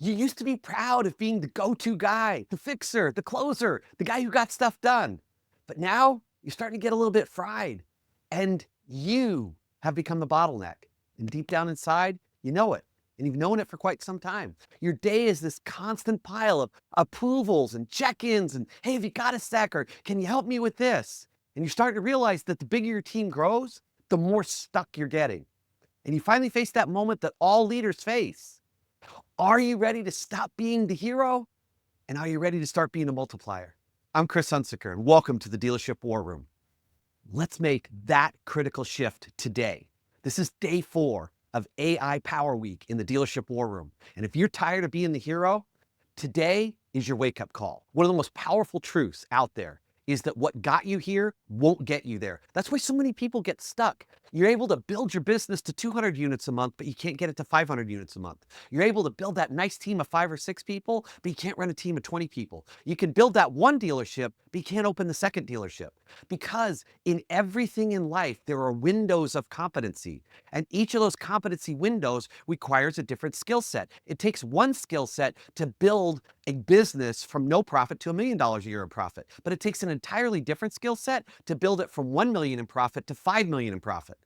You used to be proud of being the go-to guy, the fixer, the closer, the guy who got stuff done. But now you're starting to get a little bit fried and you have become the bottleneck. And deep down inside, you know it. And you've known it for quite some time. Your day is this constant pile of approvals and check-ins and, hey, have you got a sec, or can you help me with this? And you're starting to realize that the bigger your team grows, the more stuck you're getting. And you finally face that moment that all leaders face. Are you ready to stop being the hero? And are you ready to start being a multiplier? I'm Chris Hunsicker, and welcome to the Dealership War Room. Let's make that critical shift today. This is day 4 of AI Power Week in the Dealership War Room. And if you're tired of being the hero, today is your wake-up call. One of the most powerful truths out there is that what got you here won't get you there. That's why so many people get stuck. You're able to build your business to 200 units a month, but you can't get it to 500 units a month. You're able to build that nice team of 5 or 6 people, but you can't run a team of 20 people. You can build that one dealership, but you can't open the second dealership. Because in everything in life, there are windows of competency. And each of those competency windows requires a different skill set. It takes one skill set to build a business from no profit to $1 million a year in profit. But it takes an entirely different skill set to build it from 1 million in profit to 5 million in profit.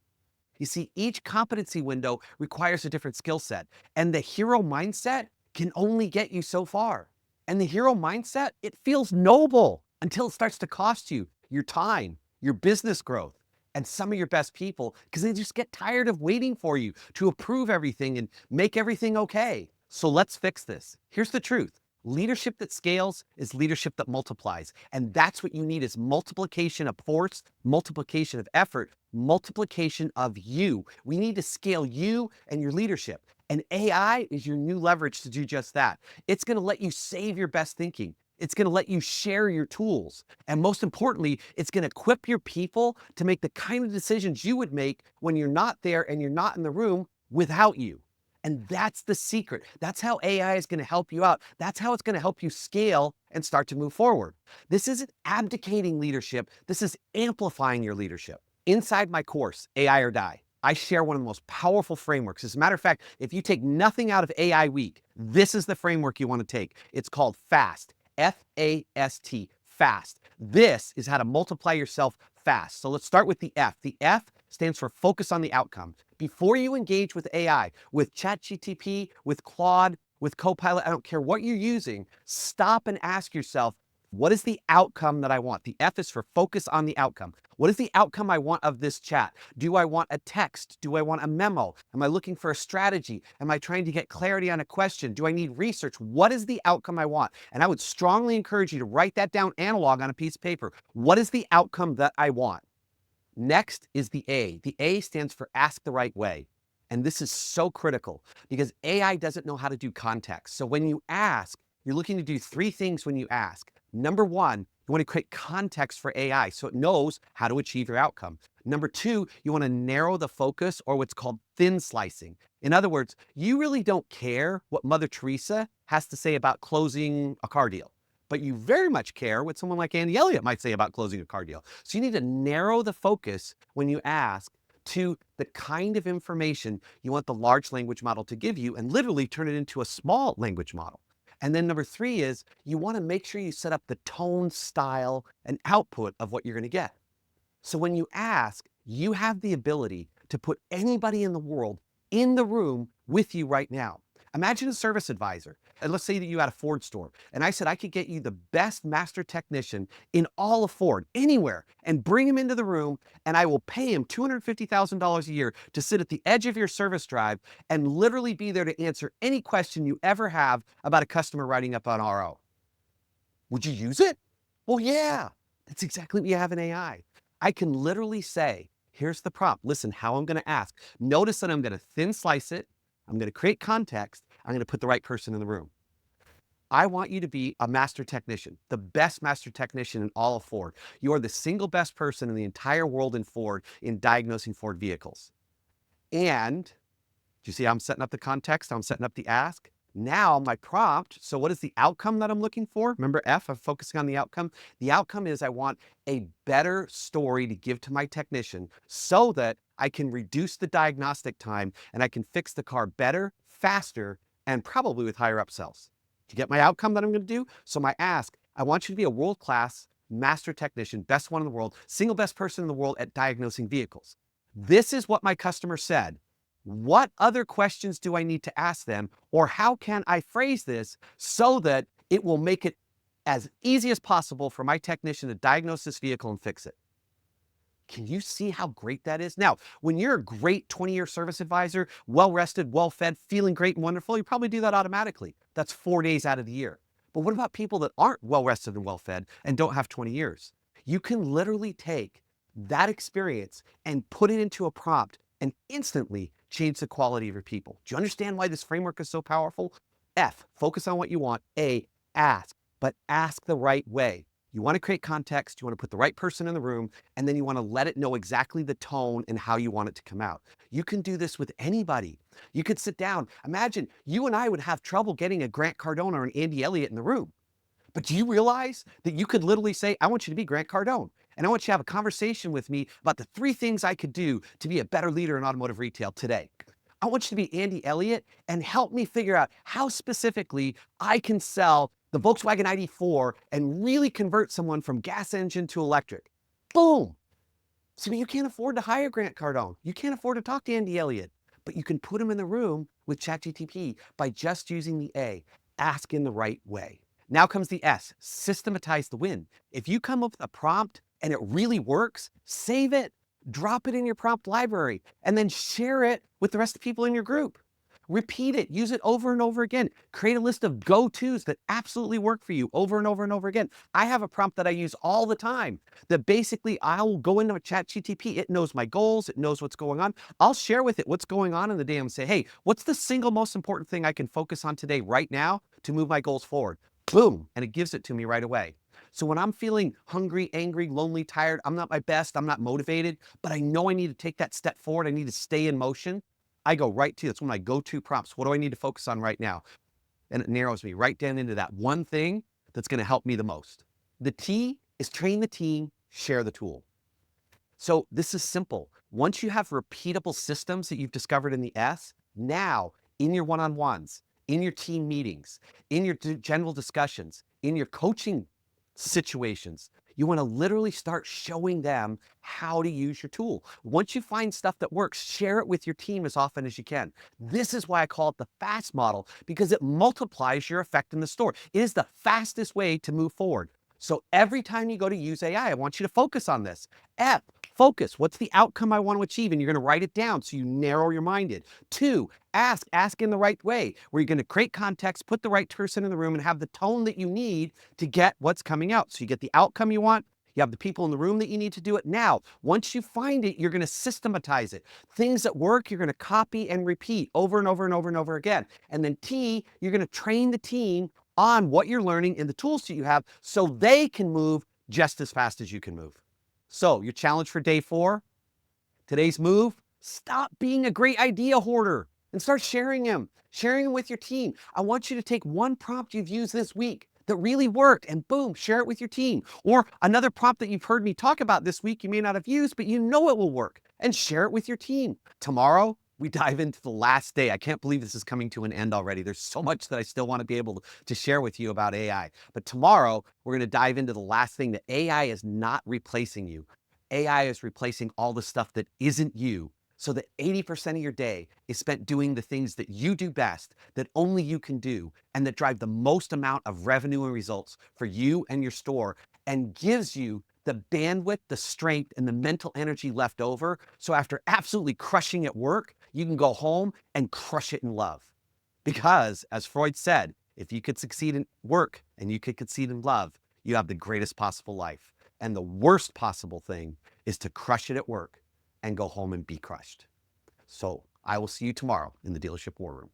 You see, each competency window requires a different skill set, and the hero mindset can only get you so far. And the hero mindset, it feels noble until it starts to cost you your time, your business growth, and some of your best people, because they just get tired of waiting for you to approve everything and make everything okay. So let's fix this. Here's the truth. Leadership that scales is leadership that multiplies. And that's what you need, is multiplication of force, multiplication of effort, multiplication of you. We need to scale you and your leadership. And AI is your new leverage to do just that. It's going to let you save your best thinking. It's going to let you share your tools. And most importantly, it's going to equip your people to make the kind of decisions you would make when you're not there and you're not in the room without you. And that's the secret. That's how AI is going to help you out. That's how it's going to help you scale and start to move forward. This isn't abdicating leadership. This is amplifying your leadership. Inside my course, AI or Die, I share one of the most powerful frameworks. As a matter of fact, if you take nothing out of AI Week, this is the framework you want to take. It's called FAST, F-A-S-T, FAST. This is how to multiply yourself fast. So let's start with the F. The F stands for focus on the outcome. Before you engage with AI, with ChatGPT, with Claude, with Copilot, I don't care what you're using, stop and ask yourself, what is the outcome that I want? The F is for focus on the outcome. What is the outcome I want of this chat? Do I want a text? Do I want a memo? Am I looking for a strategy? Am I trying to get clarity on a question? Do I need research? What is the outcome I want? And I would strongly encourage you to write that down analog on a piece of paper. What is the outcome that I want? Next is the A. The A stands for ask the right way. And this is so critical because AI doesn't know how to do context. So when you ask, you're looking to do 3 things when you ask. Number 1, you want to create context for AI so it knows how to achieve your outcome. Number 2, you want to narrow the focus, or what's called thin slicing. In other words, you really don't care what Mother Teresa has to say about closing a car deal, but you very much care what someone like Andy Elliott might say about closing a car deal. So you need to narrow the focus when you ask to the kind of information you want the large language model to give you, and literally turn it into a small language model. And then number 3 is you want to make sure you set up the tone, style, and output of what you're going to get. So when you ask, you have the ability to put anybody in the world in the room with you right now. Imagine a service advisor. And let's say that you had a Ford store, and I said I could get you the best master technician in all of Ford, anywhere, and bring him into the room, and I will pay him $250,000 a year to sit at the edge of your service drive and literally be there to answer any question you ever have about a customer writing up on RO. Would you use it? Well, yeah, that's exactly what you have in AI. I can literally say, here's the prompt. Listen how I'm going to ask. Notice that I'm going to thin slice it. I'm going to create context. I'm going to put the right person in the room. I want you to be a master technician, the best master technician in all of Ford. You are the single best person in the entire world in Ford in diagnosing Ford vehicles. And do you see how I'm setting up the context? I'm setting up the ask. Now my prompt, so what is the outcome that I'm looking for? Remember F, I'm focusing on the outcome. The outcome is I want a better story to give to my technician so that I can reduce the diagnostic time and I can fix the car better, faster, and probably with higher upsells. To get my outcome that I'm going to do, so my ask, I want you to be a world-class master technician, best one in the world, single best person in the world at diagnosing vehicles. This is what my customer said. What other questions do I need to ask them? Or how can I phrase this so that it will make it as easy as possible for my technician to diagnose this vehicle and fix it? Can you see how great that is? Now, when you're a great 20-year service advisor, well-rested, well-fed, feeling great and wonderful, you probably do that automatically. That's 4 days out of the year. But what about people that aren't well-rested and well-fed and don't have 20 years? You can literally take that experience and put it into a prompt and instantly change the quality of your people. Do you understand why this framework is so powerful? F, focus on what you want. A, ask, but ask the right way. You want to create context, you want to put the right person in the room, and then you want to let it know exactly the tone and how you want it to come out. You can do this with anybody. You could sit down. Imagine you and I would have trouble getting a Grant Cardone or an Andy Elliott in the room. But do you realize that you could literally say, I want you to be Grant Cardone, and I want you to have a conversation with me about the 3 things I could do to be a better leader in automotive retail today. I want you to be Andy Elliott and help me figure out how specifically I can sell the Volkswagen ID4 and really convert someone from gas engine to electric. Boom. See, but you can't afford to hire Grant Cardone. You can't afford to talk to Andy Elliott, but you can put him in the room with ChatGPT by just using the A, ask in the right way. Now comes the S, systematize the win. If you come up with a prompt and it really works, save it, drop it in your prompt library, and then share it with the rest of the people in your group. Repeat it, use it over and over again. Create a list of go-tos that absolutely work for you over and over and over again. I have a prompt that I use all the time that basically I'll go into a ChatGPT. It knows my goals. It knows what's going on. I'll share with it what's going on in the day and say, hey, what's the single most important thing I can focus on today right now to move my goals forward? Boom, and it gives it to me right away. So when I'm feeling hungry, angry, lonely, tired, I'm not my best, I'm not motivated, but I know I need to take that step forward, I need to stay in motion, I go right to, that's one of my go-to prompts. What do I need to focus on right now? And it narrows me right down into that one thing that's going to help me the most. The T is train the team, share the tool. So this is simple. Once you have repeatable systems that you've discovered in the S, now in your one-on-ones, in your team meetings, in your general discussions, in your coaching situations, you want to literally start showing them how to use your tool. Once you find stuff that works, share it with your team as often as you can. This is why I call it the fast model, because it multiplies your effect in the store. It is the fastest way to move forward. So every time you go to use AI, I want you to focus on this. F, focus. What's the outcome I want to achieve? And you're going to write it down so you narrow your mind. 2, ask in the right way, where you're going to create context, put the right person in the room, and have the tone that you need to get what's coming out. So you get the outcome you want. You have the people in the room that you need to do it. Now, once you find it, you're going to systematize it. Things that work, you're going to copy and repeat over and over and over and over again. And then T, you're going to train the team on what you're learning and the tools that you have so they can move just as fast as you can move. So your challenge for day 4, today's move, stop being a great idea hoarder and start sharing them with your team. I want you to take one prompt you've used this week that really worked and boom, share it with your team. Or another prompt that you've heard me talk about this week you may not have used, but you know it will work, and share it with your team. Tomorrow, we dive into the last day. I can't believe this is coming to an end already. There's so much that I still want to be able to share with you about AI. But tomorrow, we're going to dive into the last thing, that AI is not replacing you. AI is replacing all the stuff that isn't you, so that 80% of your day is spent doing the things that you do best, that only you can do, and that drive the most amount of revenue and results for you and your store, and gives you the bandwidth, the strength, and the mental energy left over. So after absolutely crushing at work, you can go home and crush it in love. Because as Freud said, if you could succeed in work and you could succeed in love, you have the greatest possible life. And the worst possible thing is to crush it at work and go home and be crushed. So I will see you tomorrow in the Dealership War Room.